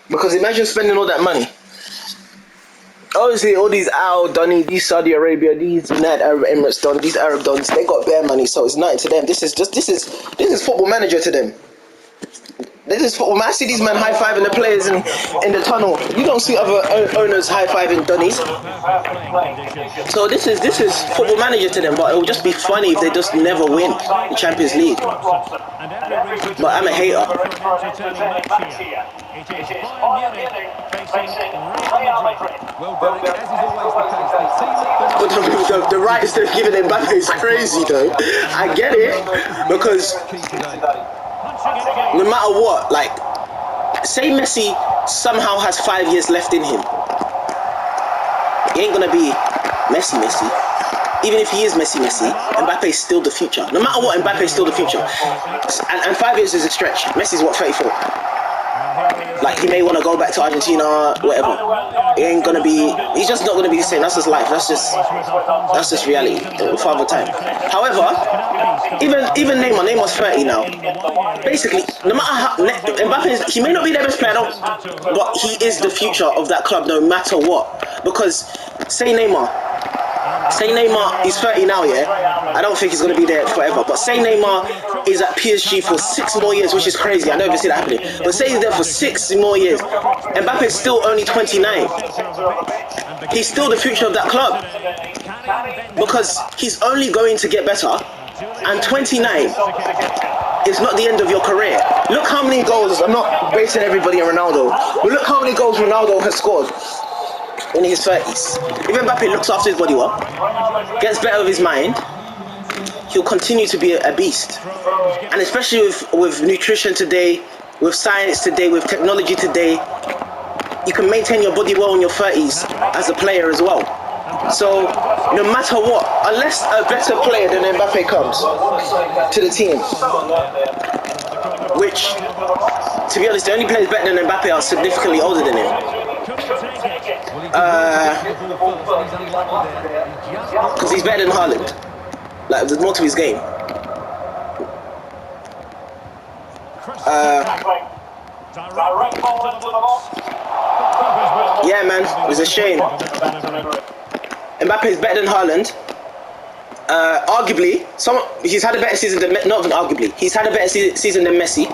Because imagine spending all that money. Obviously, all these Al Donny, these Saudi Arabia, these United Arab Emirates dons, these Arab dons, they got bare money, so it's nothing to them. This is football manager to them. This is football. I see these men high fiving the players in the tunnel. You don't see other owners high fiving Donnies. So this is football manager to them. But it would just be funny if they just never win the Champions League. But I'm a hater. It is Bayern Munich facing Real Madrid. Well, Derek, as is always the case, the team... But the rights they've given Mbappe is crazy, though. I get it, because no matter what, like, say Messi somehow has 5 years left in him. He ain't gonna be Messi. Even if he is Messi, Mbappe is still the future. No matter what, Mbappe is still the future. And 5 years is a stretch. Messi's what, 34? Like, he may want to go back to Argentina, whatever. He's just not gonna be the same. That's just life. That's just reality. Father time. However, even Neymar's 30 now. Basically, no matter how Mbappe, he may not be their best player, but he is the future of that club, no matter what. Because say Neymar, he's 30 now, yeah? I don't think he's going to be there forever. But say Neymar is at PSG for 6 more years, which is crazy. I never see that happening. But say he's there for 6 more years. Mbappe is still only 29. He's still the future of that club. Because he's only going to get better. And 29 is not the end of your career. Look how many goals, I'm not basing everybody on Ronaldo, but look how many goals Ronaldo has scored in his 30s. If Mbappe looks after his body well, gets better with his mind, he'll continue to be a beast. And especially with nutrition today, with science today, with technology today, you can maintain your body well in your 30s as a player as well. So no matter what, unless a better player than Mbappe comes to the team, which, to be honest, the only players better than Mbappe are significantly older than him. Because he's better than Haaland. Like, there's more to his game. Yeah, man, it's a shame. Mbappe is better than Haaland. Arguably, he's had a better season than not even arguably. He's had a better season than Messi.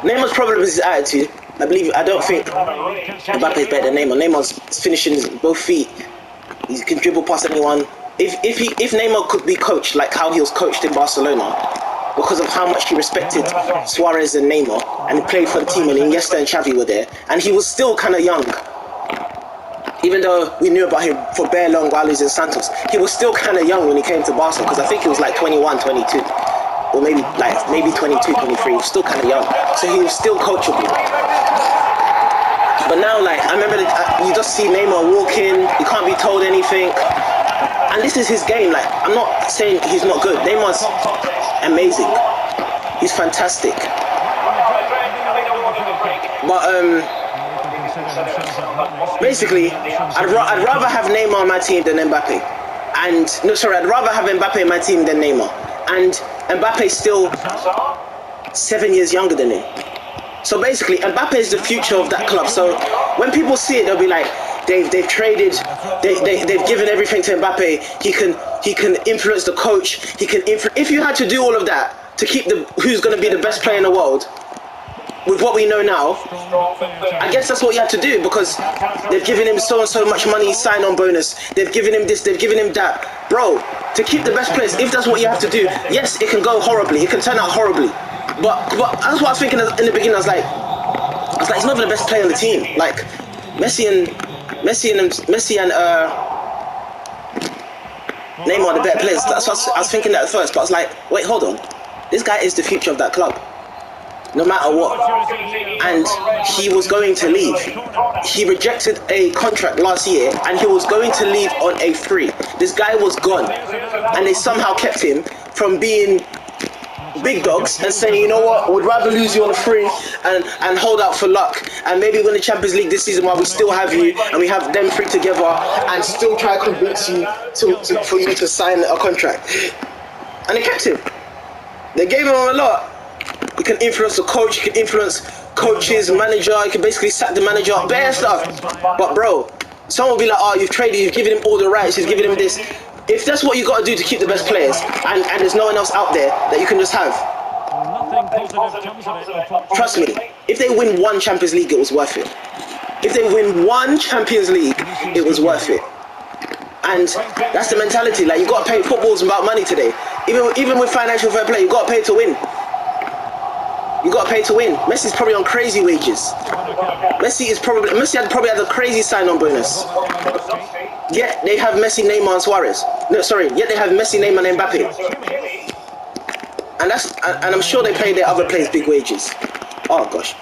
Neymar's problem is his attitude. I don't think Mbappe is better than Neymar. Neymar's finishing both feet. He can dribble past anyone. If Neymar could be coached like how he was coached in Barcelona, because of how much he respected Suarez and Neymar, and he played for the team, and Iniesta and Xavi were there, and he was still kind of young. Even though we knew about him for bare long while he was in Santos, he was still kind of young when he came to Barca, because I think he was like 21, 22, or maybe 22, 23. He was still kind of young, so he was still coachable. But now, like, I remember you just see Neymar walking, you can't be told anything, and this is his game. Like, I'm not saying he's not good. Neymar's amazing. He's fantastic. But basically, I'd rather have Neymar on my team than Mbappe. I'd rather have Mbappe on my team than Neymar. And Mbappe's still 7 years younger than him. So basically, Mbappe is the future of that club. So when people see it, they'll be like, they've traded, they've given everything to Mbappe. He can influence the coach. If you had to do all of that to keep who's going to be the best player in the world, with what we know now, I guess that's what you have to do, because they've given him so and so much money, sign-on bonus. They've given him this, they've given him that. Bro, to keep the best players, if that's what you have to do, yes, it can go horribly. It can turn out horribly. But that's what I was thinking in the beginning. I was like, he's not even the best player on the team. Like, Messi and Neymar are the better players. That's what I was thinking that at first. But I was like, wait, hold on. This guy is the future of that club, no matter what. And he was going to leave. He rejected a contract last year, and he was going to leave on a free. This guy was gone, and they somehow kept him from being big dogs and saying, you know what, we'd rather lose you on a free and hold out for luck and maybe win the Champions League this season while we still have you and we have them three together, and still try to convince you for you to sign a contract. And they kept him. They gave him a lot, He can influence the coach. He can influence coaches, manager. He can basically sack the manager, bare stuff. But bro, someone will be like, oh, you've traded, you've given him all the rights, you've given him this. If that's what you got to do to keep the best players, and there's no one else out there that you can just have, Nothing positive comes of it. trust me, if they win one Champions League, it was worth it. If they win one Champions League, it was worth it. And that's the mentality. Like, you got to pay. Football's about money today. Even with financial fair play, you got to pay to win. You got to pay to win. Messi's probably on crazy wages. Messi probably had a crazy sign-on bonus. Yet they have Messi, Neymar, and Suarez. No, sorry. Yet they have Messi, Neymar, and Mbappe. And I'm sure they pay their other players big wages. Oh gosh.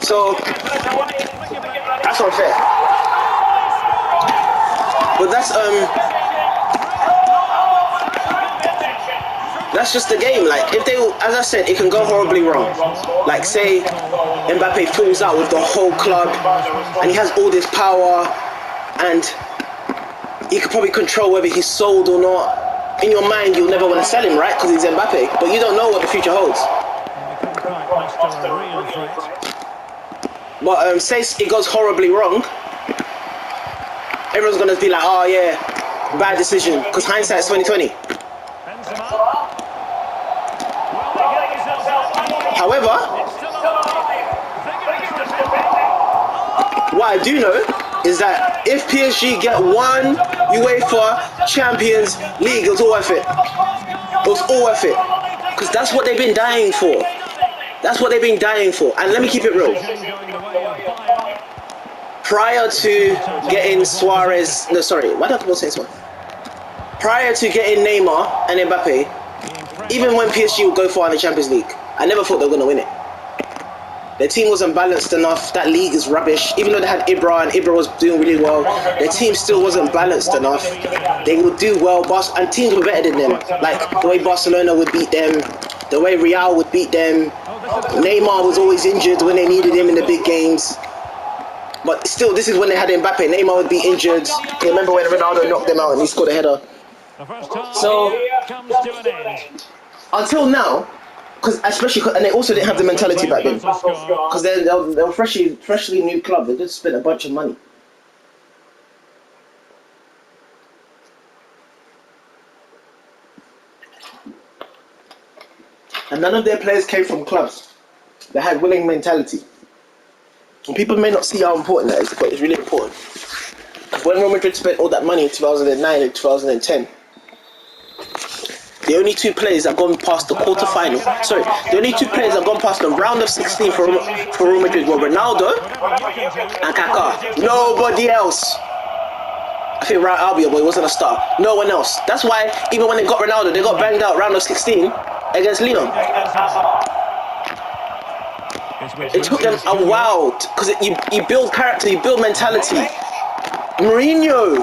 So that's unfair. But that's just the game. Like, if they, as I said, it can go horribly wrong. Like, say Mbappe falls out with the whole club and he has all this power and he could probably control whether he's sold or not. In your mind, you'll never want to sell him, right? Because he's Mbappe. But you don't know what the future holds. But say it goes horribly wrong, everyone's gonna be like, oh yeah, bad decision, because hindsight's 2020. However, what I do know is that if PSG get one UEFA Champions League, it was all worth it. It was all worth it, because that's what they've been dying for. That's what they've been dying for. And let me keep it real. Prior to getting Suarez, no, sorry, why don't I say Suarez? Prior to getting Neymar and Mbappe, even when PSG would go far in the Champions League, I never thought they were going to win it. Their team wasn't balanced enough. That league is rubbish. Even though they had Ibra and Ibra was doing really well, their team still wasn't balanced enough. They would do well, and teams were better than them. Like the way Barcelona would beat them, the way Real would beat them. Neymar was always injured when they needed him in the big games. But still, this is when they had Mbappe. Neymar would be injured. You remember when Ronaldo knocked them out and he scored a header? So, until now, and they also didn't have the mentality back then, because they were freshly new club. They just spent a bunch of money. And none of their players came from clubs that had winning mentality. And people may not see how important that is, but it's really important. When Real Madrid spent all that money in 2009 and 2010, the only two players that gone past the quarterfinal, the only two players that gone past the round of 16 for Real Madrid were Ronaldo and Kaká. Nobody else. I think Raul Albion, but he wasn't a star. No one else. That's why even when they got Ronaldo, they got banged out round of 16 against Lyon. It took them a while, because you build character, you build mentality. Mourinho,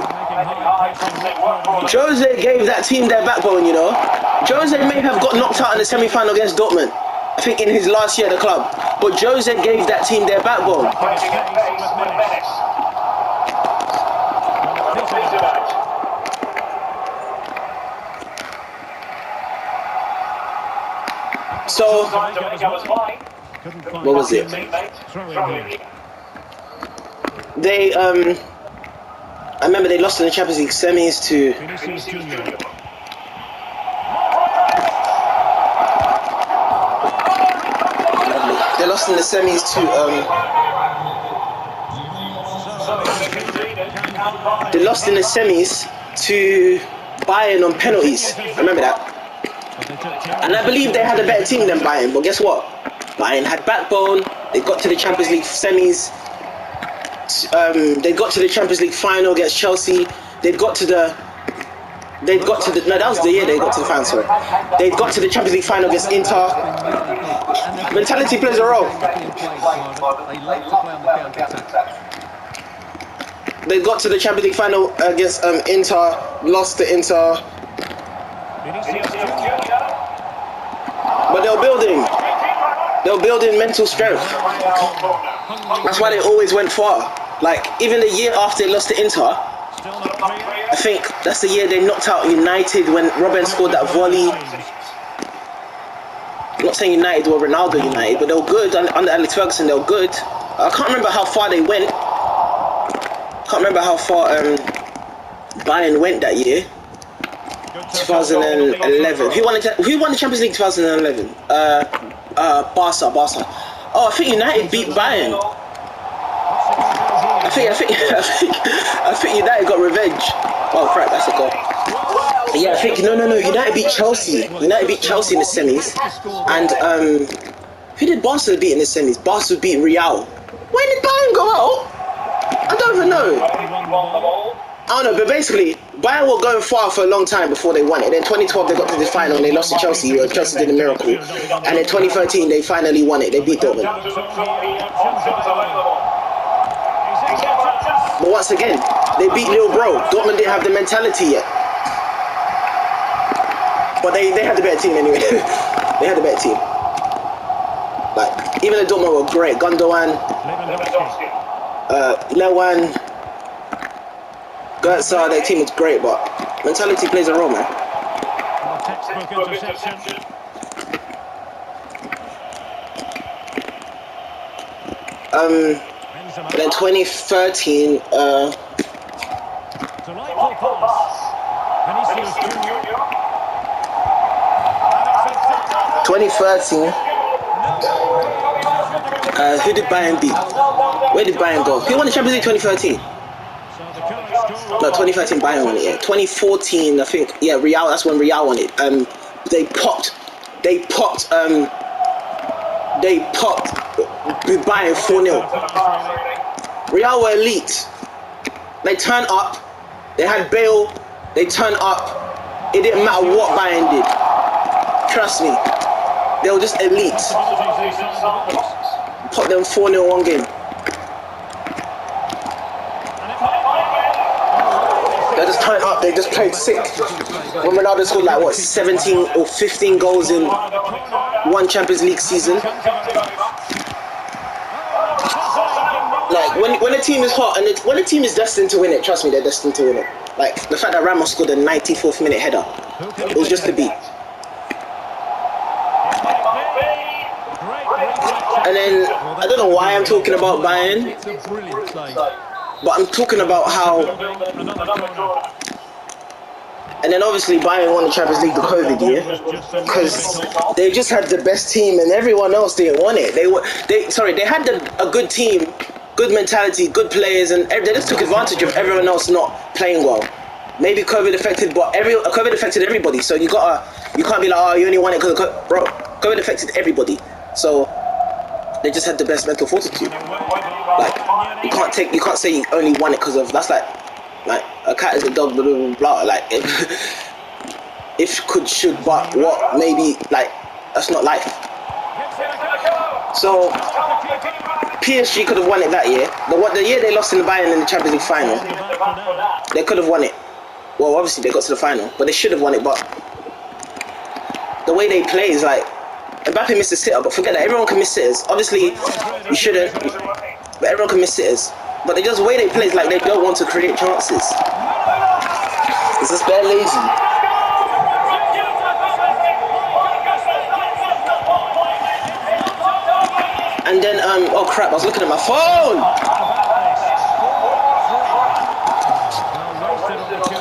Jose gave that team their backbone, you know. Jose may have got knocked out in the semi-final against Dortmund, I think in his last year at the club, but Jose gave that team their backbone. So, what was it? They, I remember they lost in the Champions League semis to... They lost in the semis to... They lost in the semis to Bayern on penalties. Remember that? And I believe they had a better team than Bayern, but guess what? Bayern had backbone. They got to the Champions League semis. They got to the Champions League final against Chelsea. No, that was the year they got to the final, sorry. They got to the Champions League final against Inter. Mentality plays a role. They got to the Champions League final against Inter, lost to Inter. But they were building mental strength. That's why they always went far. Like, even the year after they lost to Inter, I think that's the year they knocked out United when Robben scored that volley. not saying United were Ronaldo United, but they were good under Alex Ferguson. They were good. I can't remember how far they went. Can't remember how far Bayern went that year. 2011. Who won the Champions League 2011? Barca. Oh, I think United beat Bayern. I think United got revenge. Oh crap, that's a goal. Yeah, I think no. United beat Chelsea. United beat Chelsea in the semis, and who did Barca beat in the semis? Barca beat Real. When did Bayern go out? I don't even know. I don't know, but basically, Bayern were going far for a long time before they won it. Then 2012 they got to the final and they lost to Chelsea. Chelsea did a miracle, and in 2013 they finally won it. They beat Dortmund. But once again, they beat Lil Bro. Dortmund didn't have the mentality yet. But they had the better team anyway. They had the better team. Like, even the Dortmund were great. Gundogan, Lewan, Goetze, their team was great, but mentality plays a role, man. Then 2013, 2013. Who did Bayern beat? Where did Bayern go? Who won the Champions League 2013? No, 2013 Bayern won it. Yeah, 2014 I think. Yeah, Real. That's when Real won it. They popped Bayern 4-0. Real were elite. They turned up. They had Bale. They turned up. It didn't matter what Bayern did. Trust me. They were just elite. Put them 4-0 one game. They just turned up. They just played sick. When Ronaldo scored like what 17 or 15 goals in one Champions League season. Like when a team is hot and when a team is destined to win it, trust me, they're destined to win it. Like the fact that Ramos scored a 94th minute header, it was just a beat. And then I don't know why I'm talking about Bayern, but I'm talking about how. And then obviously Bayern won the Champions League the COVID year because they just had the best team and everyone else didn't want it. They had a good team, good mentality, good players, and they just took advantage of everyone else not playing well. Maybe COVID affected, but COVID affected everybody. So you can't be like, oh, you only won it because of bro. COVID affected everybody. So they just had the best mental fortitude. Like you can't say you only won it because of that's like a cat is a dog, blah blah blah. Like if could should but what maybe like that's not life. So PSG could have won it that year. The year they lost in the Bayern in the Champions League final, they could have won it. Well, obviously they got to the final, but they should have won it. But the way they play is like Mbappe missed a sitter, but forget that. Everyone can miss sitters. Obviously, you shouldn't, but everyone can miss sitters. But they just the way they play is like they don't want to create chances. It's just bare lazy. And then oh crap, I was looking at my phone.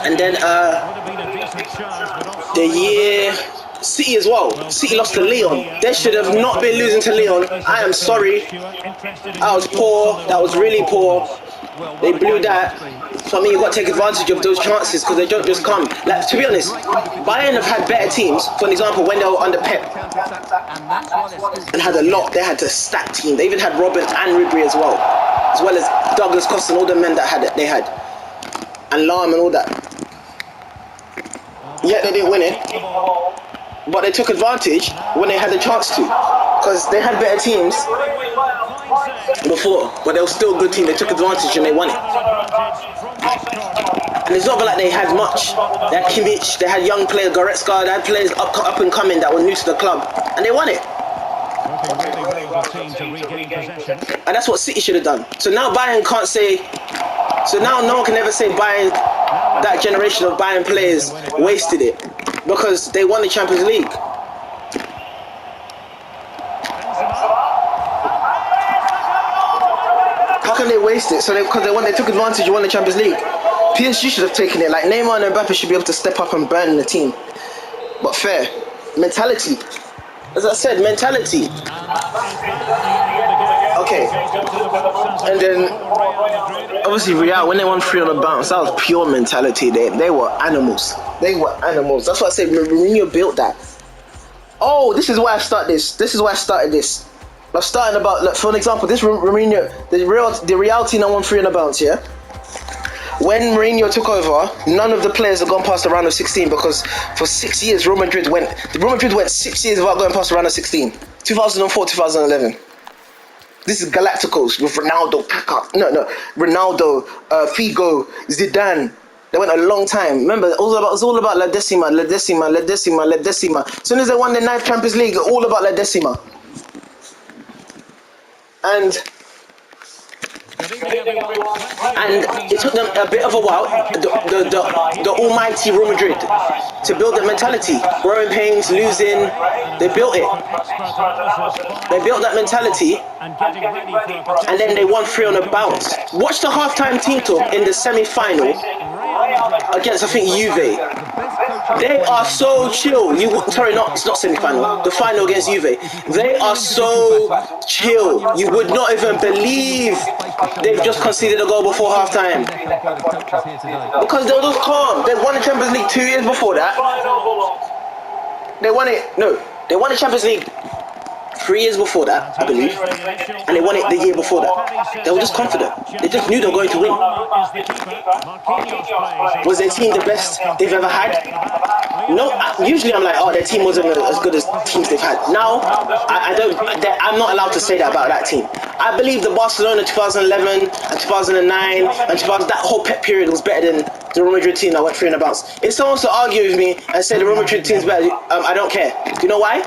And then the year City as well. City lost to Lyon. They should have not been losing to Lyon. I am sorry. That was poor. That was really poor. They blew that. So I mean, you got to take advantage of those chances because they don't just come. Like to be honest, Bayern have had better teams. For example, when they were under Pep and had a lot, they had a stacked team. They even had Robin and Ribery as well as Douglas Costa and all the men that they had, and Lahm and all that. Yet they didn't win it. But they took advantage when they had the chance to, because they had better teams before, but they were still a good team. They took advantage and they won it. And it's not like they had much. They had Kimmich, they had young player Goretzka, they had players up and coming that were new to the club, and they won it. And that's what City should have done. So now Bayern can't say. So now no one can ever say Bayern, that generation of Bayern players wasted it. Because they won the Champions League. can they waste it? So because they took advantage, you won the Champions League. PSG should have taken it. Like Neymar and Mbappe should be able to step up and burn the team. But fair mentality. As I said, mentality. Okay. And then obviously Real, when they won 3 on the bounce, that was pure mentality. They were animals. They were animals. That's what I said. Mourinho built that. Oh, this is why I started this. I'm starting about, like, for an example, this Mourinho, the Real team that won 3 on the bounce, yeah? When Mourinho took over, none of the players had gone past the round of 16 because for 6 years, Real Madrid went 6 years without going past the round of 16. 2004, 2011. This is Galacticos with Ronaldo, Kaká. No. Ronaldo, Figo, Zidane. They went a long time. Remember, it was all about La Decima. As soon as they won the 9th Champions League, all about La Decima. And it took them a bit of a while, the almighty Real Madrid, to build the mentality. Growing pains, losing, they built it. They built that mentality, and then they won 3 on a bounce. Watch the halftime team talk in the semi-final against, I think, Juve. They are so chill. It's not semi-final. The final against Juve. They are so chill. You would not even believe they've just conceded a goal before halftime. Because they were just calm. They won the Champions League 2 years before that. They won the Champions League 3 years before that, I believe, and they won it the year before that. They were just confident. They just knew they were going to win. Was their team the best they've ever had? No. Usually I'm like, oh, their team wasn't as good as teams they've had. Now, I'm not allowed to say that about that team. I believe the Barcelona 2011 and 2009 and that whole Pep period was better than the Real Madrid team that went 3 on the bounce. If someone wants to argue with me and say the Real Madrid team is better, I don't care. You know why?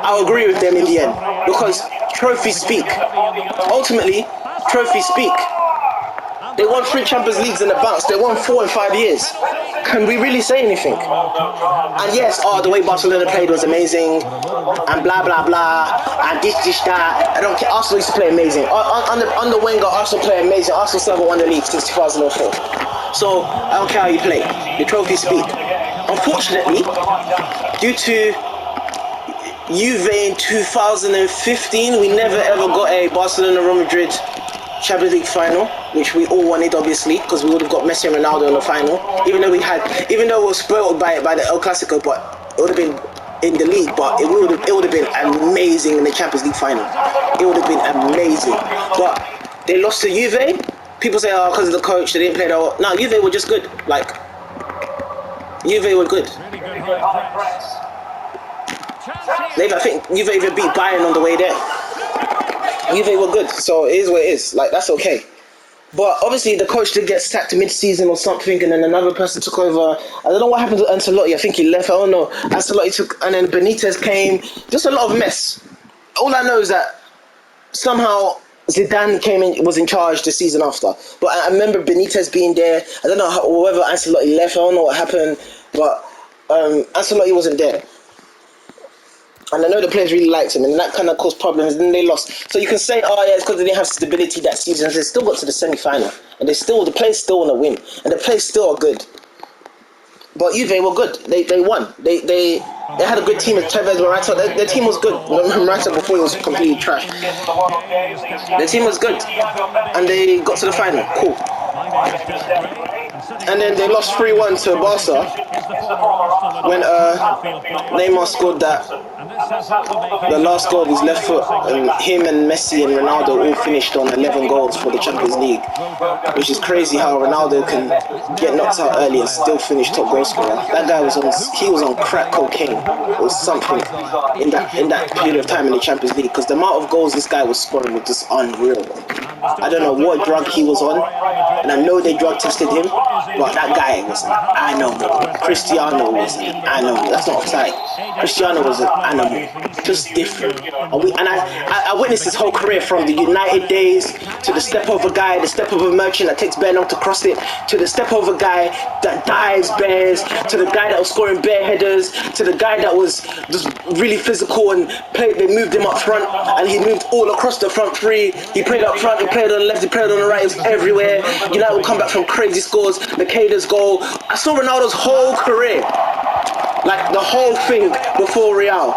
I'll agree with them in the end, because trophies speak. Ultimately, trophies speak. They won 3 Champions Leagues in the bounce. They won 4 in 5 years. Can we really say anything? And yes, the way Barcelona played was amazing, and blah blah blah, and this that. I don't care. Arsenal used to play amazing. Under Wenger, Arsenal play amazing. Arsenal still haven't won the league since 2004. So I don't care how you play. The trophies speak. Unfortunately, due to Juve in 2015, we never ever got a Barcelona-Real Madrid Champions League final, which we all wanted, obviously, because we would have got Messi and Ronaldo in the final. Even though we were spoiled by the El Clasico, but it would have been in the league. But it would have been amazing in the Champions League final. It would have been amazing. But they lost to Juve. People say, because of the coach, they didn't play that well. No, Juve were just good. Like, Juve were good. I think Juve even beat Bayern on the way there. Juve were good, so it is what it is. Like, that's okay. But obviously the coach did get sacked mid-season or something, and then another person took over. I don't know what happened to Ancelotti. I think he left. I don't know. Ancelotti took, and then Benitez came. Just a lot of mess. All I know is that somehow Zidane was in charge the season after. But I remember Benitez being there. I don't know whether Ancelotti left. I don't know what happened, but Ancelotti wasn't there. And I know the players really liked him, and that kind of caused problems, and then they lost. So you can say, it's because they didn't have stability that season. They still got to the semi-final, and the players still want to win, and the players still are good. But Juve were good. They won. They had a good team with Tevez, Morata. Their team was good. Morata before he was completely trash. Their team was good, and they got to the final. Cool. And then they lost 3-1 to Barca when Neymar scored the last goal of his left foot, and him and Messi and Ronaldo all finished on 11 goals for the Champions League, which is crazy how Ronaldo can get knocked out early and still finish top goal scorer. That guy was on crack cocaine or something in that period of time in the Champions League, because the amount of goals this guy was scoring was just unreal. I don't know what drug he was on, and I know they drug tested him, but that guy was an animal. Cristiano was an animal. That's not offside. Cristiano was an animal, just different. And I witnessed his whole career, from the United days to the step over guy, the step over merchant that takes bare long to cross it, to the step over guy that dives bears, to the guy that was scoring bare headers, to the guy that was just really physical and they moved him up front and he moved all across the front three. He played up front, he played played on the left, he played on the right, it was everywhere. United would come back from crazy scores. Makeda's goal. I saw Ronaldo's whole career, like the whole thing before Real.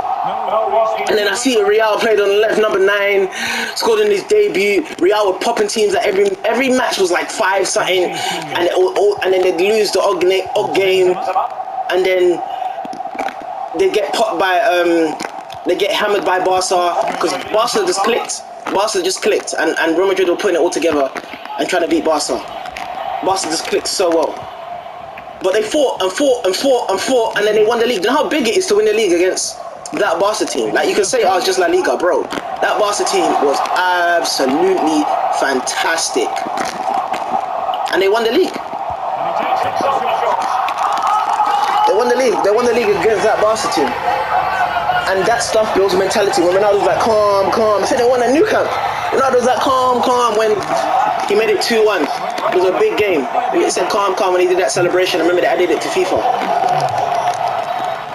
And then I see Real played on the left, number 9, scored in his debut. Real were popping teams that every match was like 5 something, and then they'd lose the odd game, and then they get popped by they get hammered by Barca because Barca just clicked, and Real Madrid were putting it all together and trying to beat Barca. Barca just clicked so well, but they fought, and then they won the league. Do you know how big it is to win the league against that Barca team? Like, you can say, oh, it's just La Liga, bro. That Barca team was absolutely fantastic, and they won the league. They won the league against that Barca team. And that stuff builds mentality. When Ronaldo was like, calm. I think they won at Nou Camp. Ronaldo was like, calm, when he made it 2-1. It was a big game. He said calm when he did that celebration. I remember they added it to FIFA.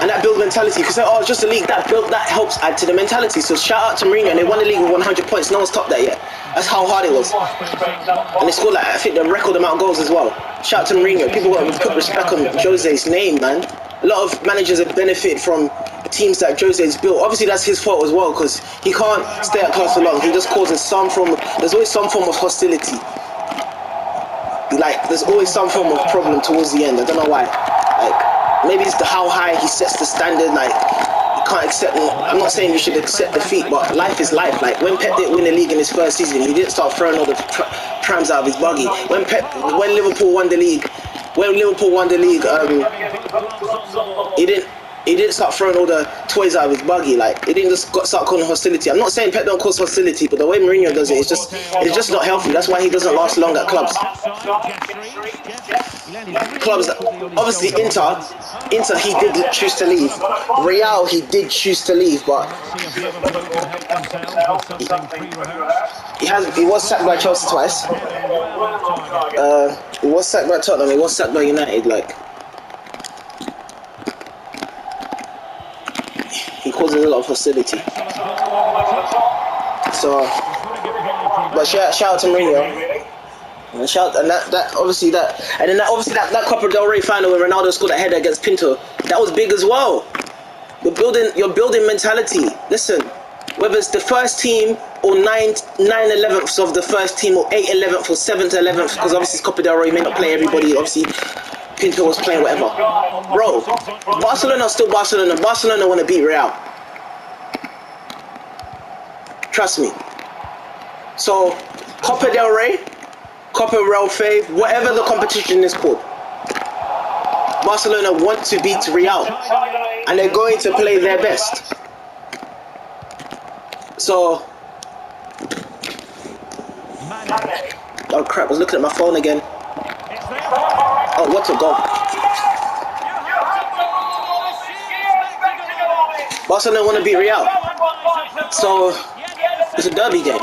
And that builds mentality. You can say, oh, it's just a league. That helps add to the mentality. So shout out to Mourinho. And they won the league with 100 points. No one's topped that yet. That's how hard it was. And they scored, like, I think, the record amount of goals as well. Shout out to Mourinho. People got to put respect on Jose's name, man. A lot of managers have benefited from teams that Jose's built. Obviously, that's his fault as well, because he can't stay at clubs for long. He just causes there's always some form of hostility. Like, there's always some form of problem towards the end. I don't know why. Like, maybe it's how high he sets the standard. Like, you can't accept. I'm not saying you should accept defeat, but life is life. Like, when Pep didn't win the league in his first season, he didn't start throwing all the trams out of his buggy. When Liverpool won the league, he didn't start throwing all the toys out of his buggy. Like, he didn't just start calling hostility. I'm not saying Pep don't cause hostility, but the way Mourinho does it, it's just not healthy. That's why he doesn't last long at clubs. Obviously Inter, he did choose to leave. Real, he did choose to leave, but he was sacked by Chelsea twice. He was sacked by Tottenham. He was sacked by United. Like, he causes a lot of hostility. So, but shout out to Mourinho. And that Copa del Rey final when Ronaldo scored that header against Pinto, that was big as well. You're building mentality. Listen, whether it's the first team or 9/11ths of the first team, or 8/11th or 7/11th, because obviously it's Copa del Rey, you may not play everybody. Obviously, Pinto was playing whatever. Bro, Barcelona are still Barcelona. Barcelona want to beat Real. Trust me. So, Copa del Rey, Copa Real Fave, whatever the competition is called, Barcelona want to beat Real, and they're going to play their best. So, oh crap, I was looking at my phone again. Oh, what a goal. Barcelona want to beat Real. So, it's a derby game.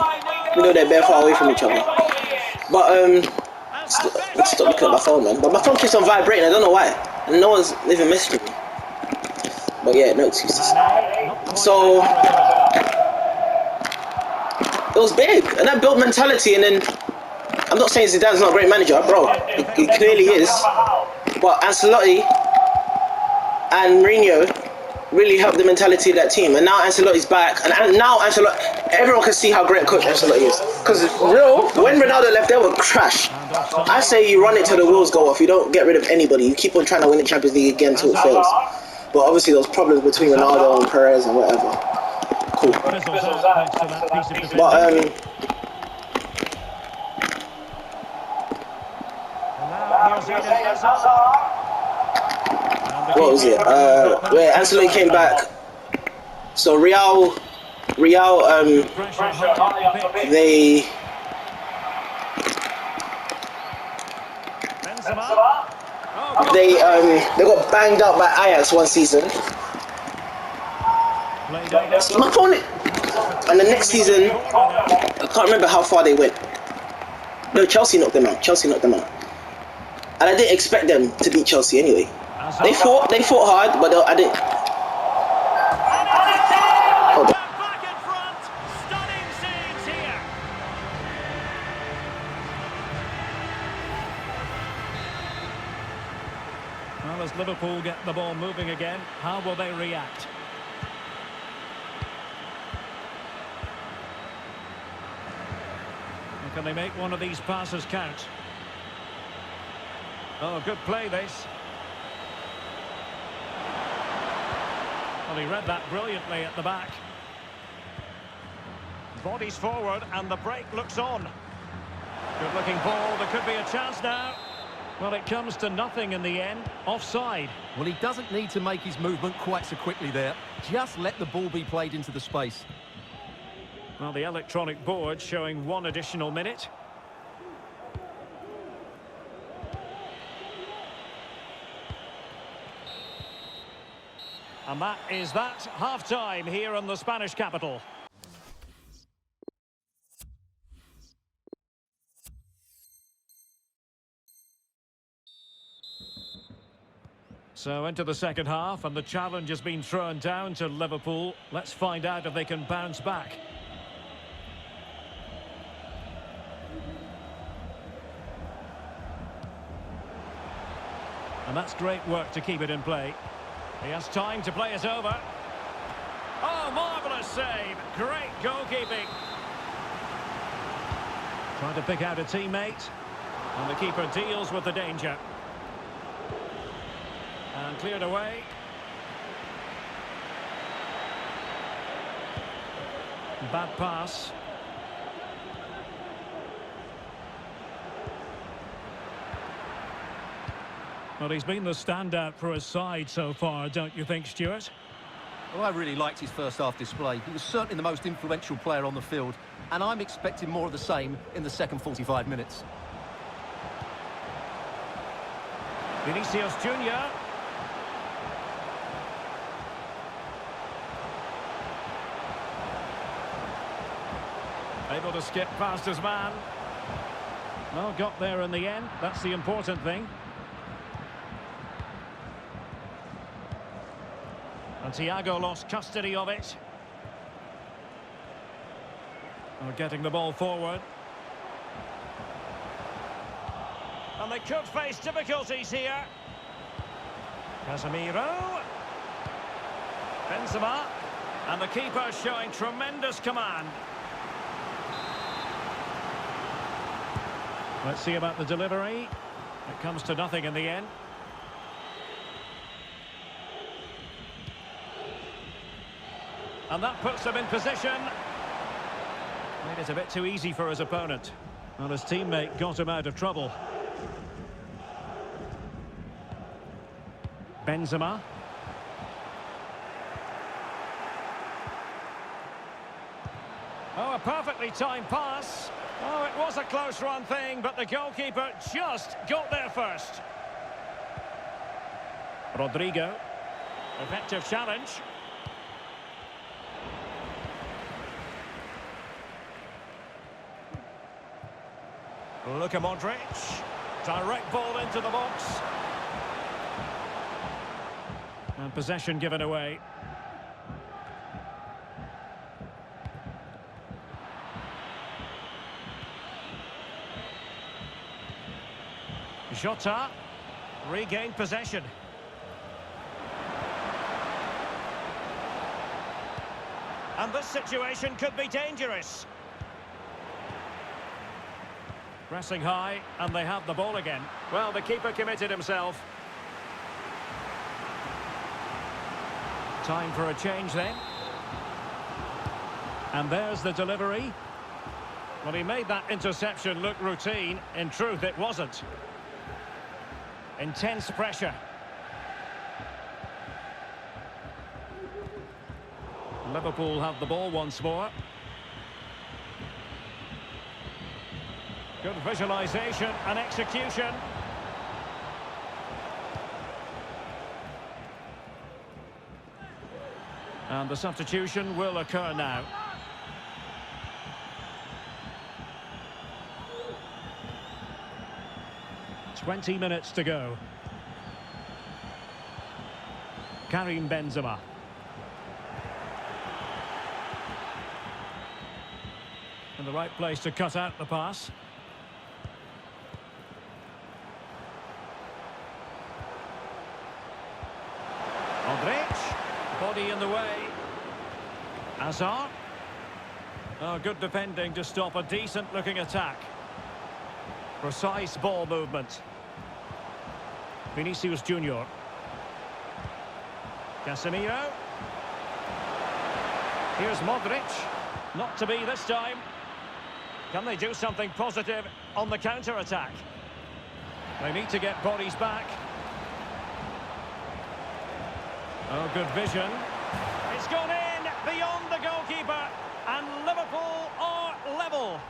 We know they're very far away from each other. But, let's stop looking at my phone, man. But my phone keeps on vibrating, I don't know why. And no one's even messaging me. But yeah, no excuses. So, it was big, and that built mentality. And then, I'm not saying Zidane's not a great manager, bro. He clearly is. But Ancelotti and Mourinho really helped the mentality of that team. And now Ancelotti's back, and now everyone can see how great a coach Ancelotti is. Because when Ronaldo left, they were trash. I say you run it till the wheels go off. You don't get rid of anybody. You keep on trying to win the Champions League again until it fails. But obviously those problems between Ronaldo and Perez and whatever. Cool. But what was it? Where Ancelotti came back. So Real, they got banged out by Ajax one season. My phone, and the next season, I can't remember how far they went. No, Chelsea knocked them out. And I didn't expect them to beat Chelsea anyway. They fought hard, but I didn't. Hold on. Well, as Liverpool get the ball moving again, how will they react? And can they make one of these passes count? Oh, good play this. Well, he read that brilliantly at the back. Bodies forward and the break looks on. Good looking ball, there could be a chance now. Well, it comes to nothing in the end. Offside. Well, he doesn't need to make his movement quite so quickly there. Just let the ball be played into the space. Well, the electronic board showing 1 additional minute. And that is that. Half-time here in the Spanish capital. So into the second half, and the challenge has been thrown down to Liverpool. Let's find out if they can bounce back. And that's great work to keep it in play. He has time to play it over. Oh, marvellous save. Great goalkeeping. Trying to pick out a teammate. And the keeper deals with the danger. And cleared away. Bad pass. Well, he's been the standout for his side so far, don't you think, Stuart? Well, I really liked his first half display. He was certainly the most influential player on the field, and I'm expecting more of the same in the second 45 minutes. Vinicius Junior. Able to skip past his man. Well, got there in the end. That's the important thing. And Thiago lost custody of it. Well, getting the ball forward. And they could face difficulties here. Casemiro. Benzema. And the keeper showing tremendous command. Let's see about the delivery. It comes to nothing in the end. And that puts him in position. Made it a bit too easy for his opponent. Well, his teammate got him out of trouble. Benzema. Oh, a perfectly timed pass. Oh, it was a close run thing, but the goalkeeper just got there first. Rodrigo. Effective challenge. Luka Modric. Direct ball into the box. And possession given away. Jota regained possession. And this situation could be dangerous. Pressing high, and they have the ball again. Well, the keeper committed himself. Time for a change then. And there's the delivery. Well, he made that interception look routine. In truth, it wasn't. Intense pressure. Liverpool have the ball once more. Good visualisation and execution. And the substitution will occur now. "20 minutes to go. Karim Benzema. In the right place to cut out the pass. Body in the way. Hazard. Oh, good defending to stop a decent-looking attack. Precise ball movement. Vinicius Junior. Casemiro. Here's Modric. Not to be this time. Can they do something positive on the counter-attack? They need to get bodies back. Oh, good vision. It's gone in beyond the goalkeeper. And Liverpool are level.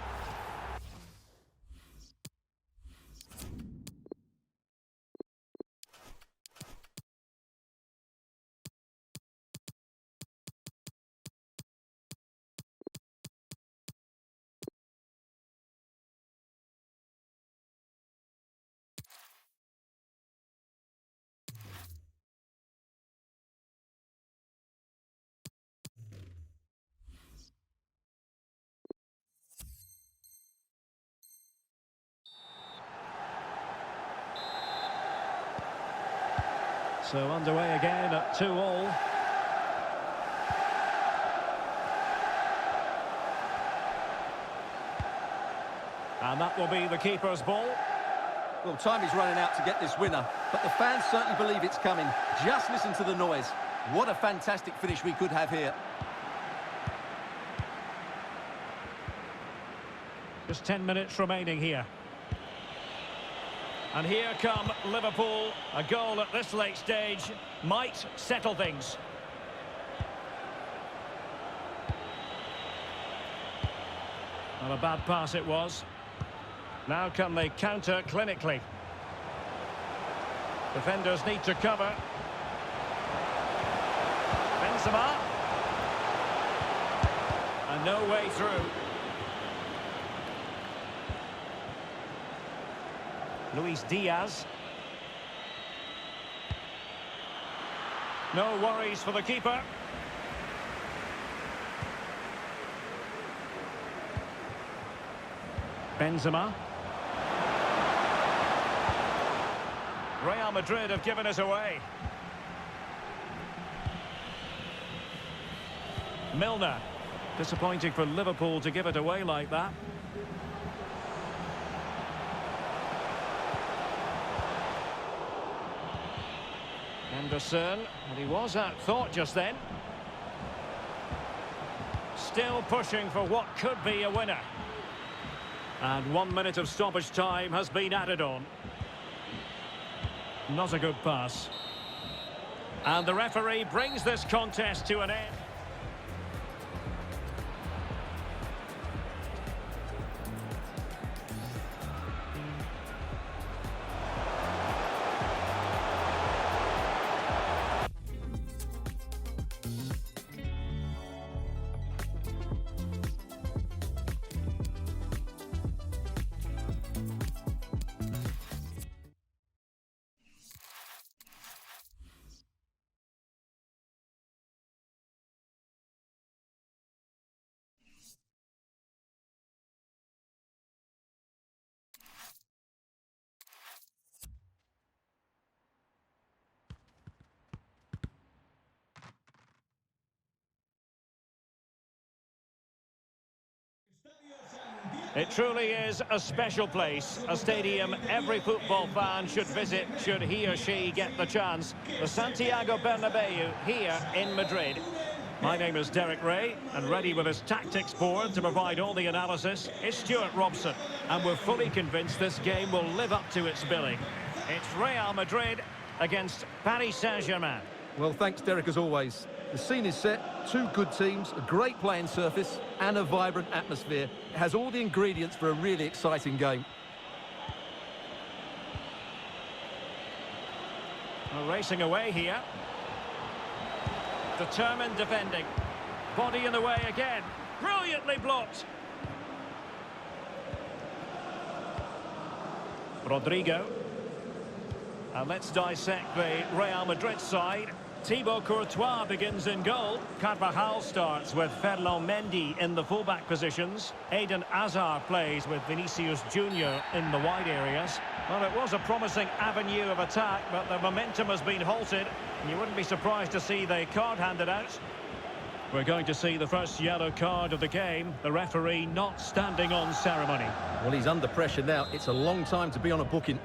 So underway again at 2-2. And that will be the keeper's ball. Well, time is running out to get this winner, but the fans certainly believe it's coming. Just listen to the noise. What a fantastic finish we could have here. Just 10 minutes remaining here. And here come Liverpool. A goal at this late stage might settle things. Not a bad pass it was. Now can they counter clinically? Defenders need to cover. Benzema. And no way through. Luis Diaz. No worries for the keeper. Benzema. Real Madrid have given us away. Milner. Disappointing for Liverpool to give it away like that. Anderson, and he was outthought just then. Still pushing for what could be a winner. And 1 minute of stoppage time has been added on. Not a good pass. And the referee brings this contest to an end. It truly is a special place, a stadium every football fan should visit should he or she get the chance. The Santiago Bernabeu here in Madrid. My name is Derek Ray, and ready with his tactics board to provide all the analysis is Stuart Robson. And we're fully convinced this game will live up to its billing. It's Real Madrid against Paris Saint-Germain. Well, thanks, Derek, as always. The scene is set, two good teams, a great playing surface and a vibrant atmosphere. It has all the ingredients for a really exciting game. We're racing away here. Determined defending. Body in the way again. Brilliantly blocked. Rodrigo. And let's dissect the Real Madrid side. Thibaut Courtois begins in goal. Carvajal starts with Ferland Mendy in the fullback positions. Eden Hazard plays with Vinicius Junior in the wide areas. Well, it was a promising avenue of attack, but the momentum has been halted. You wouldn't be surprised to see the card handed out. We're going to see the first yellow card of the game. The referee not standing on ceremony. Well, he's under pressure now. It's a long time to be on a booking.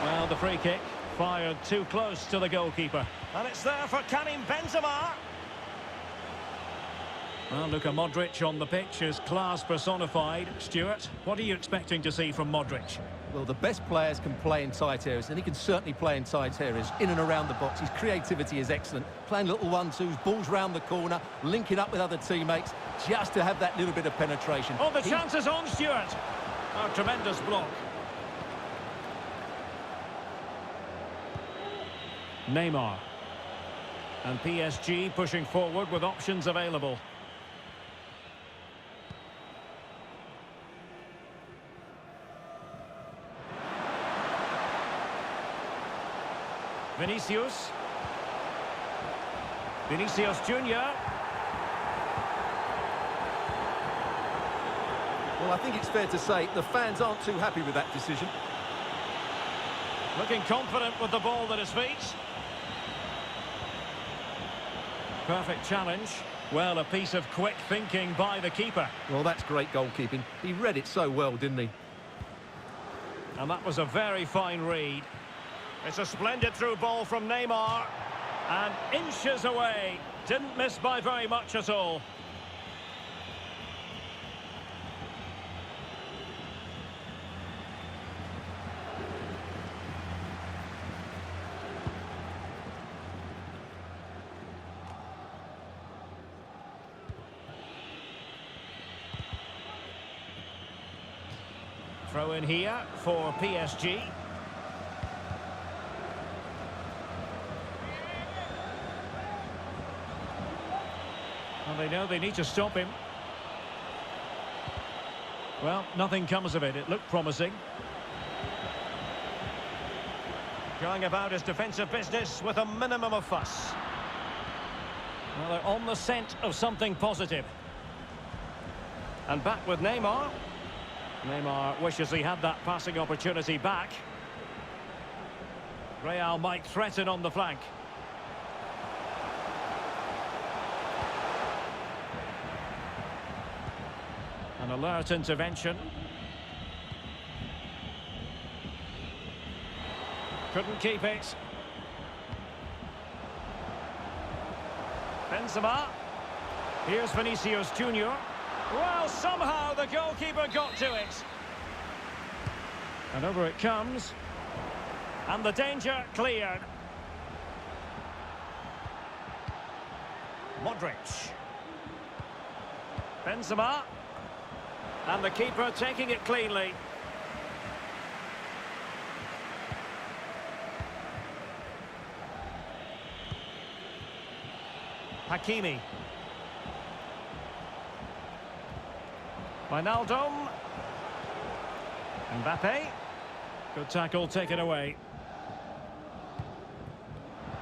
Well, the free kick fired too close to the goalkeeper. And it's there for Karim Benzema. Well, Luka Modric on the pitch is class personified. Stuart, what are you expecting to see from Modric? Well, the best players can play in tight areas, and he can certainly play in tight areas, in and around the box. His creativity is excellent. Playing little one-twos, balls round the corner, linking up with other teammates, just to have that little bit of penetration. Oh, the chance is on, Stuart. A tremendous block. Neymar. And PSG pushing forward with options available. Vinicius Junior. Well, I think it's fair to say the fans aren't too happy with that decision. Looking confident with the ball at his feet. Perfect challenge. Well, a piece of quick thinking by the keeper. Well, that's great goalkeeping. He read it so well, didn't he? And that was a very fine read. It's a splendid through ball from Neymar. And inches away. Didn't miss by very much at all. Throw in here for PSG. Well, they know they need to stop him. Well, nothing comes of it. It looked promising. Going about his defensive business with a minimum of fuss. Well, they're on the scent of something positive. And back with Neymar. Neymar wishes he had that passing opportunity back. Real might threaten on the flank. An alert intervention. Couldn't keep it. Benzema. Here's Vinicius Junior. Well, somehow the goalkeeper got to it. And over it comes. And the danger cleared. Modric. Benzema. And the keeper taking it cleanly. Hakimi. Wijnaldum. Mbappe. Good tackle taken away.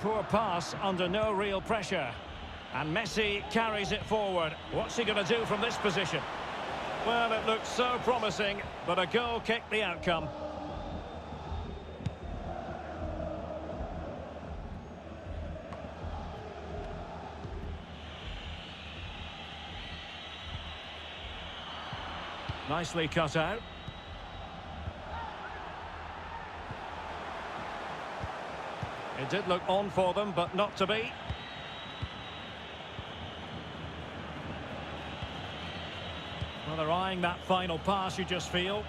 Poor pass under no real pressure. And Messi carries it forward. What's he going to do from this position? Well, it looked so promising, but a goal kicked the outcome. Nicely cut out. It did look on for them, but not to be. Well, they're eyeing that final pass, you just feel.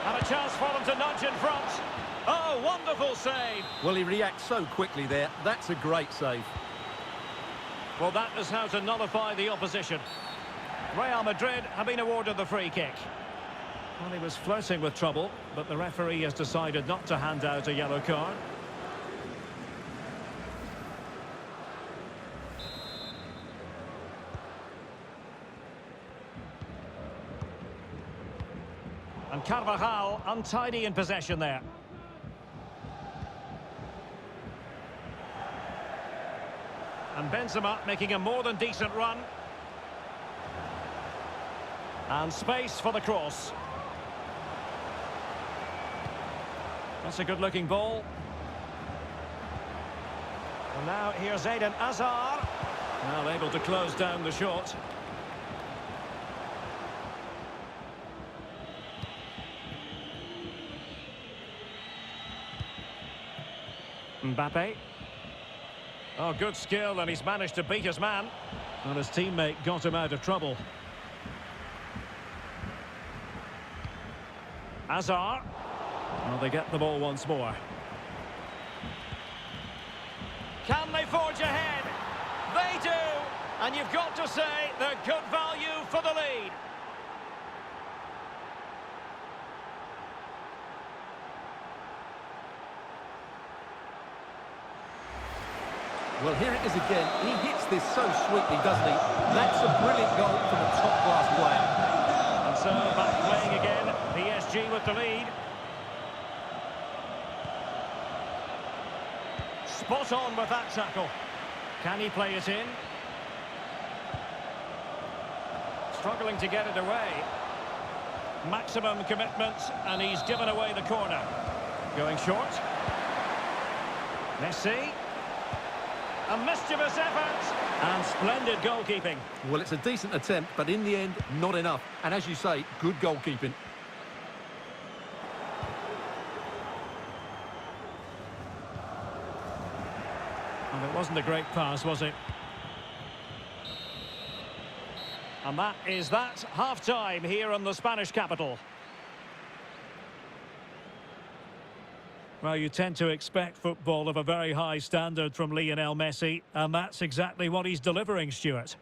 And a chance for them to nudge in front. Oh, wonderful save. Well, he reacts so quickly there. That's a great save. Well, that is how to nullify the opposition. Real Madrid have been awarded the free kick. Well, he was flirting with trouble, but the referee has decided not to hand out a yellow card. And Carvajal untidy in possession there. And Benzema making a more than decent run. And space for the cross. That's a good-looking ball. And now here's Eden Hazard. Well, able to close down the shot. Mbappe. Oh, good skill, and he's managed to beat his man. And his teammate got him out of trouble. Hazard. Well, they get the ball once more. Can they forge ahead? They do! And you've got to say they're good value for the lead. Well, here it is again. He hits this so sweetly, doesn't he? That's a brilliant goal from a top-class player. And so, back playing again. PSG with the lead. Spot on with that tackle. Can he play it in? Struggling to get it away. Maximum commitment, and he's given away the corner. Going short. Messi. A mischievous effort. And splendid goalkeeping. Well, it's a decent attempt, but in the end, not enough. And as you say, good goalkeeping. And it wasn't a great pass, was it? And that is that. Half-time here in the Spanish capital. Well, you tend to expect football of a very high standard from Lionel Messi, and that's exactly what he's delivering, Stuart.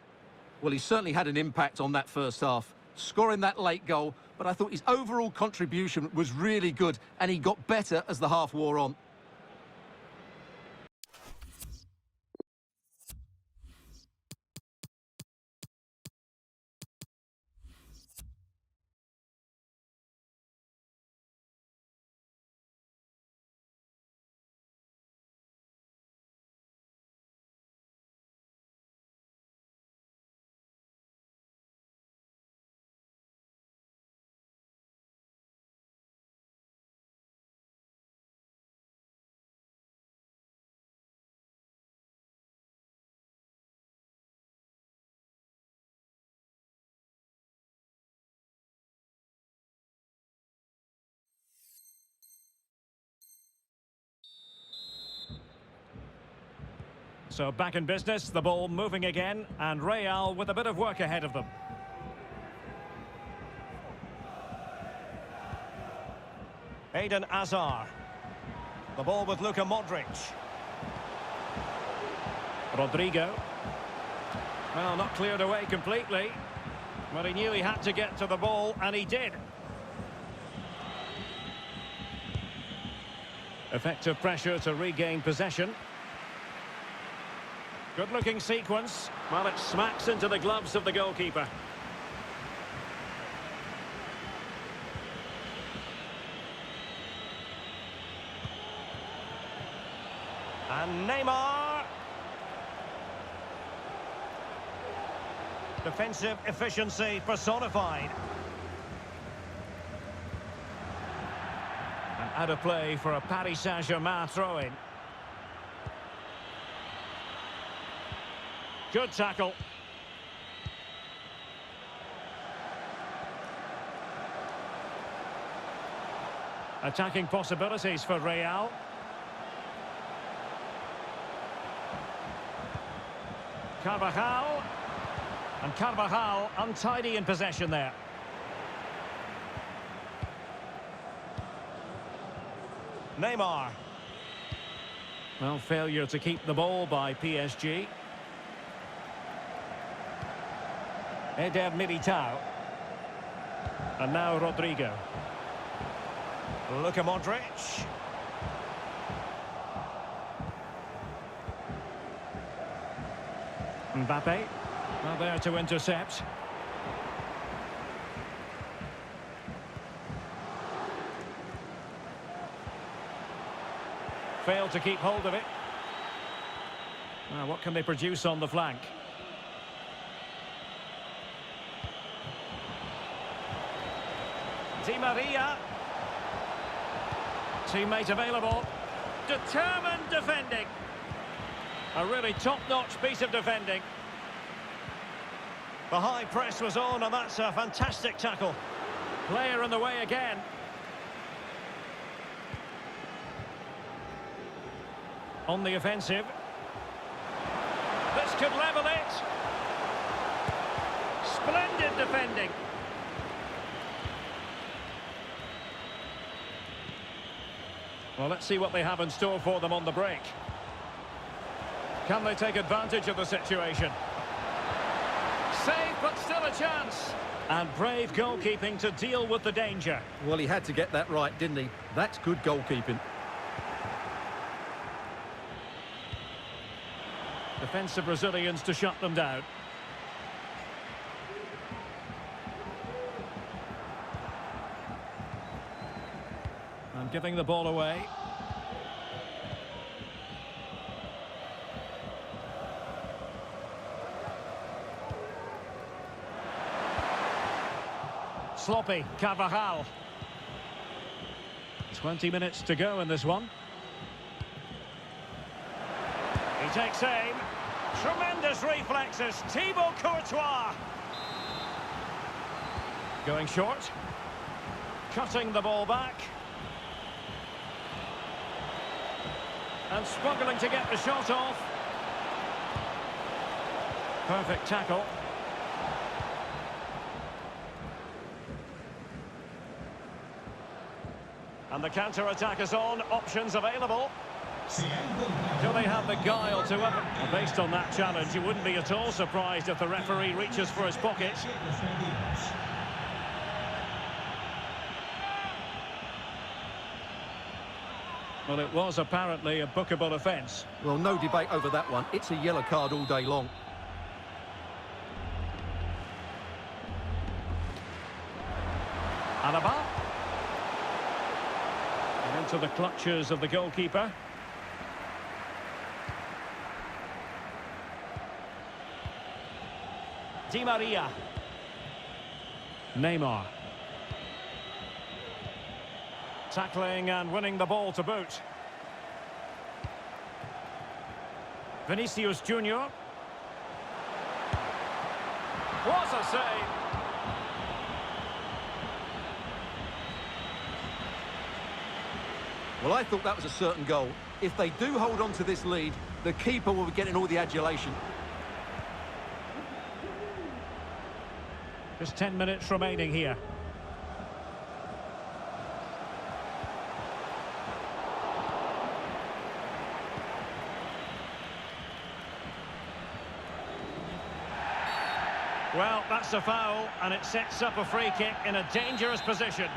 Well, he certainly had an impact on that first half, scoring that late goal, but I thought his overall contribution was really good, and he got better as the half wore on. So back in business, the ball moving again, and Real with a bit of work ahead of them. Eden Hazard. The ball with Luka Modric. Rodrigo. Well, not cleared away completely, but he knew he had to get to the ball, and he did. Effective pressure to regain possession. Good-looking sequence. Well, it smacks into the gloves of the goalkeeper. And Neymar. Defensive efficiency personified. And out of play for a Paris Saint-Germain throw-in. Good tackle. Attacking possibilities for Real. Carvajal. And Carvajal untidy in possession there. Neymar. Well, failure to keep the ball by PSG. Eder Militao. And now Rodrigo. Luka Modric. Mbappe. Well, there to intercept. Failed to keep hold of it. Now, what can they produce on the flank? Di Maria. Teammate available. Determined defending. A really top-notch piece of defending. The high press was on, and that's a fantastic tackle. Player in the way again. On the offensive. This could level it. Splendid defending. Well, let's see what they have in store for them on the break. Can they take advantage of the situation? Save, but still a chance. And brave goalkeeping to deal with the danger. Well, he had to get that right, didn't he? That's good goalkeeping. Defensive Brazilians to shut them down. And giving the ball away. Sloppy, Carvajal. 20 minutes to go in this one. He takes aim. Tremendous reflexes. Thibaut Courtois. Going short. Cutting the ball back. And struggling to get the shot off. Perfect tackle. And the counter-attack is on. Options available. Do they have the guile to well, based on that challenge, you wouldn't be at all surprised if the referee reaches for his pocket. Well, it was apparently a bookable offence. Well, no debate over that one. It's a yellow card all day long. Alaba. And into the clutches of the goalkeeper. Di Maria. Neymar. Tackling and winning the ball to boot. Vinicius Junior. What a save! Well, I thought that was a certain goal. If they do hold on to this lead, the keeper will be getting all the adulation. Just 10 minutes remaining here. Well, that's a foul, and it sets up a free kick in a dangerous position.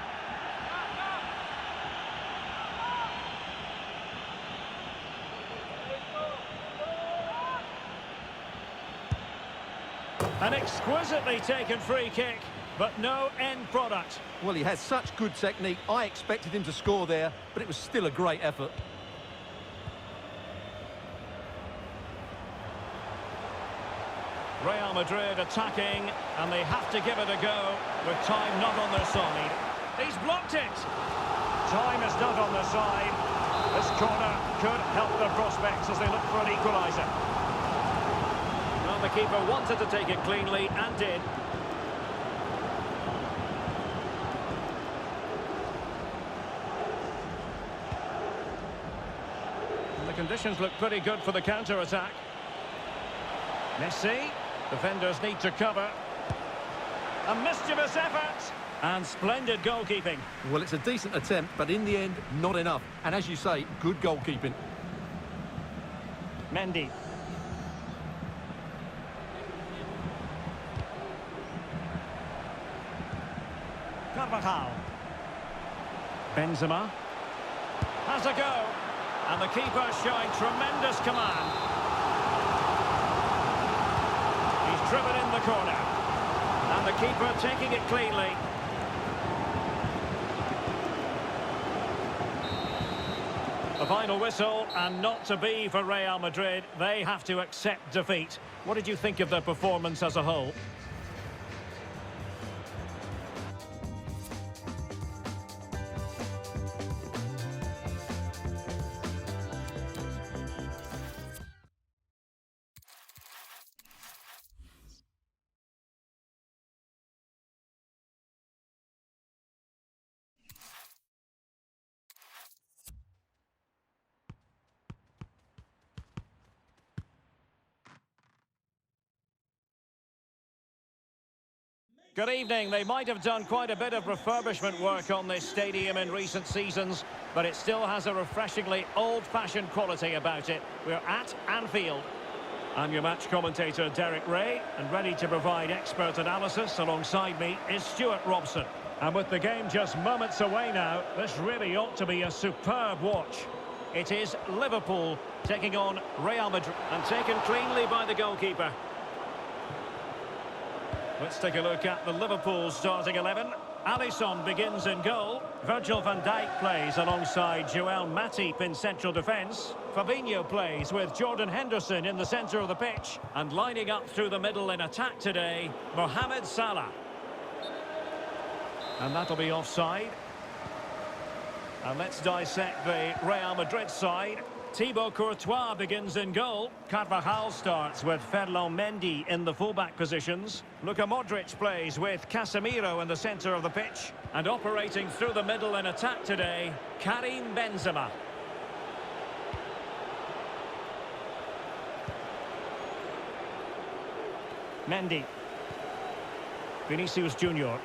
An exquisitely taken free kick, but no end product. Well, he has such good technique. I expected him to score there, but it was still a great effort. Real Madrid attacking, and they have to give it a go with time not on their side. He's blocked it. Time is not on their side. This corner could help their prospects as they look for an equaliser. Well, the keeper wanted to take it cleanly and did. And the conditions look pretty good for the counter-attack. Messi. Defenders need to cover. A mischievous effort. And splendid goalkeeping. Well, it's a decent attempt, but in the end, not enough. And as you say, good goalkeeping. Mendy. Carvajal. Benzema. Has a go. And the keeper showing tremendous command. Driven in the corner. And the keeper taking it cleanly. The final whistle, and not to be for Real Madrid. They have to accept defeat. What did you think of their performance as a whole? Good evening. They might have done quite a bit of refurbishment work on this stadium in recent seasons, but it still has a refreshingly old-fashioned quality about it. We're at Anfield. I'm your match commentator, Derek Ray, and ready to provide expert analysis alongside me is Stuart Robson. And with the game just moments away now, this really ought to be a superb watch. It is Liverpool taking on Real Madrid and taken cleanly by the goalkeeper. Let's take a look at the Liverpool starting 11. Alisson begins in goal. Virgil van Dijk plays alongside Joel Matip in central defence. Fabinho plays with Jordan Henderson in the centre of the pitch. And lining up through the middle in attack today, Mohamed Salah. And that'll be offside. And let's dissect the Real Madrid side. Thibaut Courtois begins in goal. Carvajal starts with Ferland Mendy in the fullback positions. Luka Modric plays with Casemiro in the centre of the pitch. And operating through the middle in attack today, Karim Benzema. Mendy. Vinicius Junior.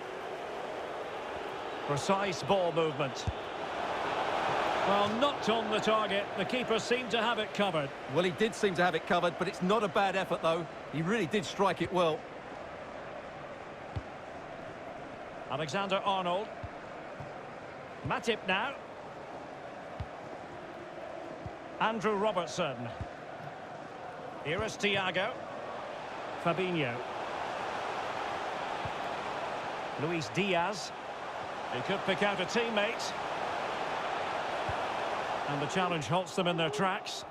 Precise ball movement. Well, not on the target. The keeper seemed to have it covered. Well, he did seem to have it covered, but it's not a bad effort, though. He really did strike it well. Alexander-Arnold. Matip now. Andrew Robertson. Here is Thiago. Fabinho. Luis Diaz. He could pick out a teammate. And the challenge halts them in their tracks.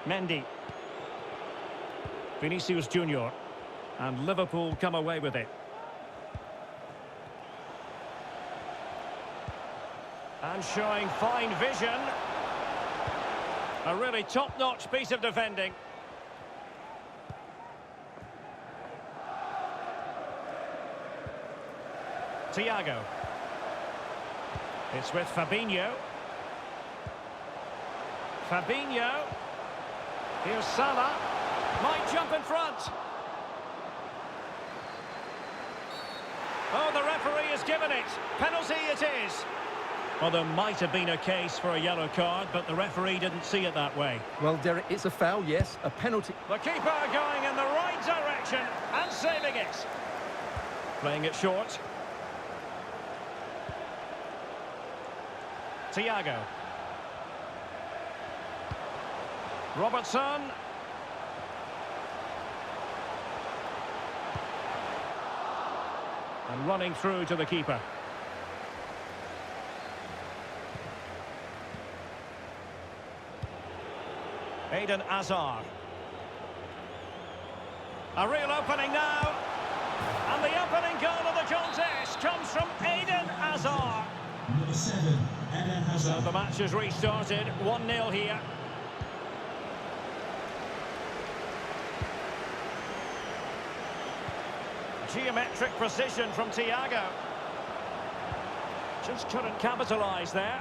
Mendy. Vinicius Junior. And Liverpool come away with it. And showing fine vision. A really top-notch piece of defending. Thiago. It's with Fabinho. Fabinho. Here's Salah. Might jump in front. Oh, the referee has given it. Penalty it is. Well, there might have been a case for a yellow card, but the referee didn't see it that way. Well, Derek, it's a foul, yes, a penalty. The keeper going in the right direction and saving it. Playing it short. Thiago. Robertson. And running through to the keeper. Eden Hazard. A real opening now. And the opening goal of the contest comes from Eden Hazard. Number 7, Eden Hazard. So the match has restarted, 1-0 here. Geometric precision from Thiago. Just couldn't capitalise there.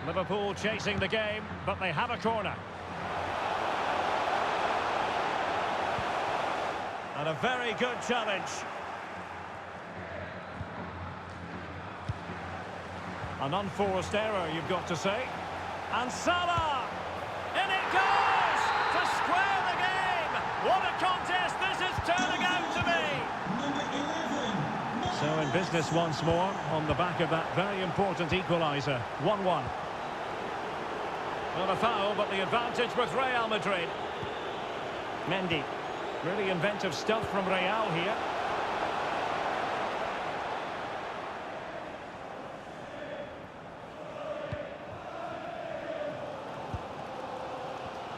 Liverpool chasing the game, but they have a corner. And a very good challenge. An unforced error, you've got to say. And Salah! In it goes! To square the game! What a contest this is turning out to be! Number 11. So in business once more, on the back of that very important equaliser. 1-1. Not a foul, but the advantage with Real Madrid. Mendy. Really inventive stuff from Real here.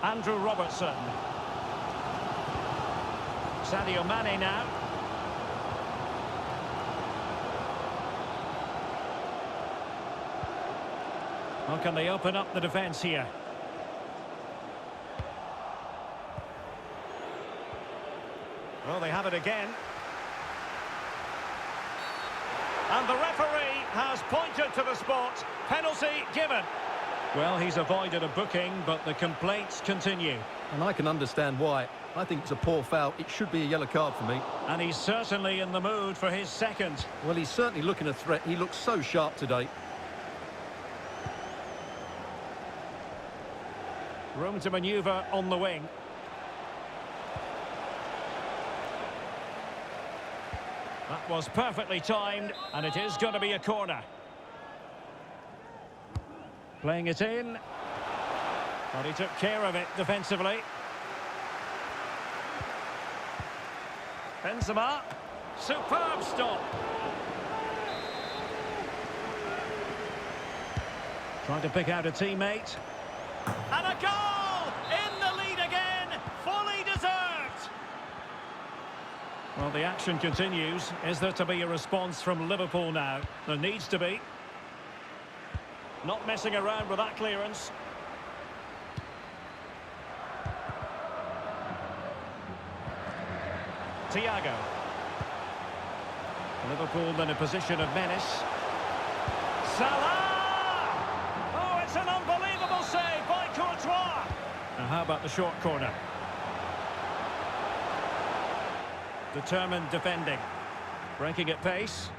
Andrew Robertson. Sadio Mane now. How can they open up the defence here? Well, they have it again. And the referee has pointed to the spot. Penalty given. Well, he's avoided a booking, but the complaints continue. And I can understand why. I think it's a poor foul. It should be a yellow card for me. And he's certainly in the mood for his second. Well, he's certainly looking a threat. He looks so sharp today. Room to manoeuvre on the wing. That was perfectly timed, and it is going to be a corner. Playing it in. But he took care of it defensively. Benzema. Superb stop. Trying to pick out a teammate. And a goal! In the lead again! Fully deserved! Well, the action continues. Is there to be a response from Liverpool now? There needs to be. Not messing around with that clearance. Thiago. Liverpool in a position of menace. Salah! Oh, it's an unbelievable save by Courtois. Now, how about the short corner? Determined defending. Breaking at pace.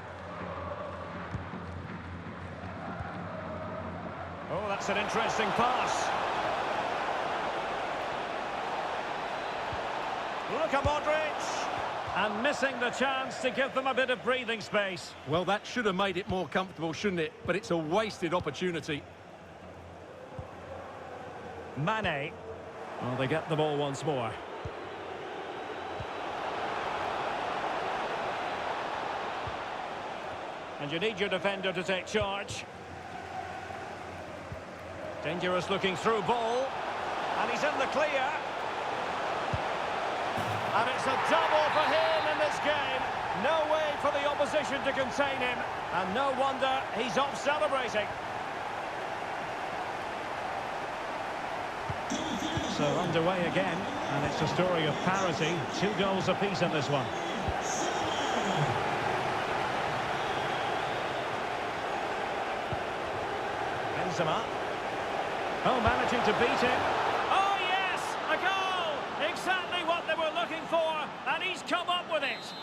Oh, that's an interesting pass. Luka Modric. And missing the chance to give them a bit of breathing space. Well, that should have made it more comfortable, shouldn't it? But it's a wasted opportunity. Mane. Well, they get the ball once more. And you need your defender to take charge. Dangerous looking through ball. And he's in the clear. And it's a double for him in this game. No way for the opposition to contain him. And no wonder he's off celebrating. So underway again. And it's a story of parity. 2 goals apiece in this one. Benzema. Oh, managing to beat him. Oh, yes! A goal! Exactly what they were looking for, and he's come up with it.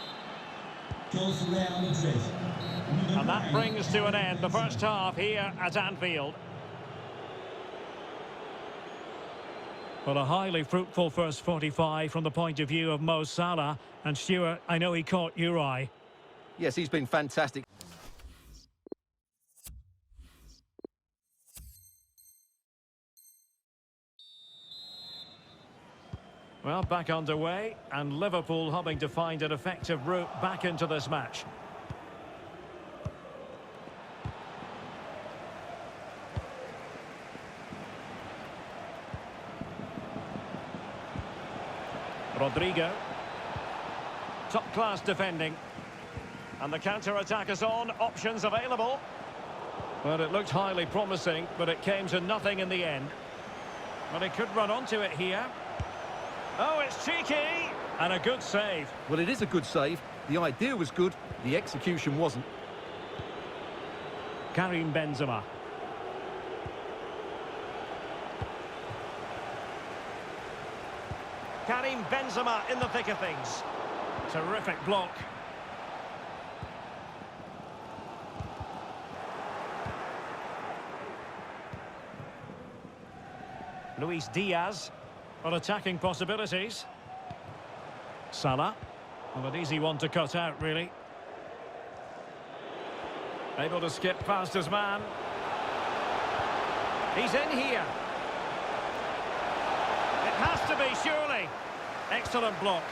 Goal for Real Madrid. And that brings to an end the first half here at Anfield. Well, a highly fruitful first 45 from the point of view of Mo Salah. And Stuart, I know he caught your eye. Yes, he's been fantastic. Well, back underway, and Liverpool hoping to find an effective route back into this match. Rodrigo. Top-class defending. And the counter-attack is on, options available. Well, it looked highly promising, but it came to nothing in the end. But he could run onto it here. Oh, it's cheeky! And a good save. Well, it is a good save. The idea was good, the execution wasn't. Karim Benzema. Karim Benzema in the thick of things. Terrific block. Luis Diaz. On attacking possibilities. Salah. Well, an easy one to cut out, really. Able to skip past his man. He's in here. It has to be, surely. Excellent block.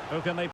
Who can they...